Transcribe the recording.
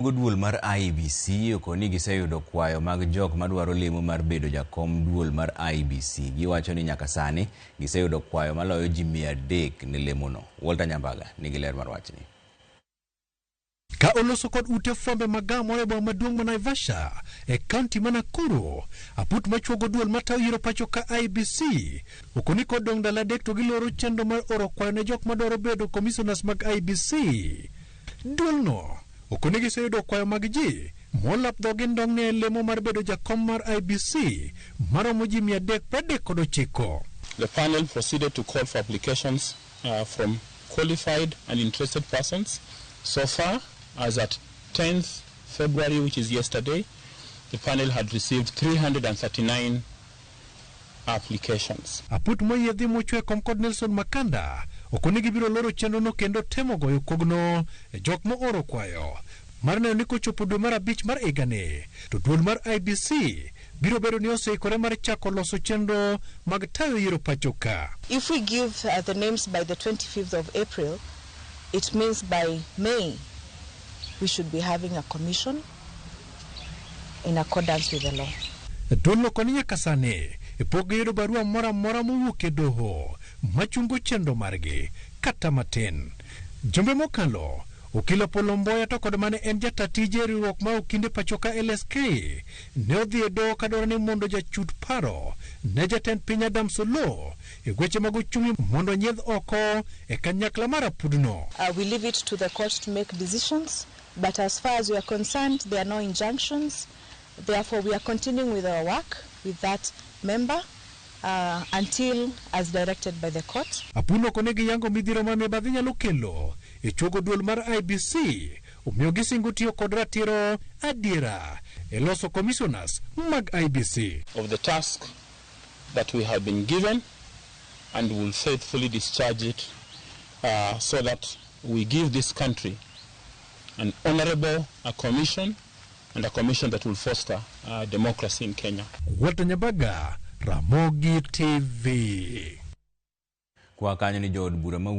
Duol mar IEBC okoni giseyudo kwayo mag jok madwaro lemo mar bedo jakom duol mar IEBC. Giwacho ni nyaka sani giseyudo kwayo maloyo ji 300 ne lemono. Walter Nyambaga nigi ler mar wachni. Ka oloso kod ute fwambe magamo e boma maduong' ma Naivasha e kaunti ma Nakuru, aput machuogo duol matayo yiero pacho ka IEBC okoni kod dong' ndalo adek to giloro chenro mar oro kwayo ne jok madwaro bedo commissioners mag IEBC. Duolno okoni giseyudo kwayo mag ji molap dhogi ndong' ne lemo mar bedo jakom mar IEBC maromo ji 339. The panel proceeded to call for applications from qualified and interested persons. So far, as at 10th February, which is yesterday, the panel had received 339 applications. Aput moyiedhi mochwe kom kod Nelson Makanda okoni gibiro loro chenro no kendo temo goyo kogno e jok mo oro kwayo mar neno ni kochopo dwe mar 5 mar higani to duol mar IEBC biro bedo ni oseikore mar chako loso chenro mag tayo yiero pacho ka. If we give the names by the 25th of April, it means by May we should be having a commission in accordance with the law. Duolno koni nyaka sani ipog yudo barua mora mowuok e doho machungo chenro margi kata matin. Jumbe mokalo okila Polomboya to kod mane en jatatije riwruok ma okinde pachoka LSK ne odhi e doho kadwaro ni mondo jachut paro ne jatend piny Adam Solo e gweche mag uchumi mondo nyiedh oko e kanyakla mar apudno. We leave it to the court to make decisions, but as far as we are concerned, there are no injunctions. Therefore, we are continuing with our work with that member until as directed by the court. Apuno konegi yango midhiro ma mibadhi nyalo kelo e chogo duol mar IEBC omiyo gisingo tiyo kod ratiro adiera e loso commissioners mag IEBC. Of the task that we have been given, and will faithfully discharge it so that we give this country an honorable commission, and a commission that will foster democracy in Kenya. Walter Nyambaga, Ramogi TV. Kwa kanyo ni jod bura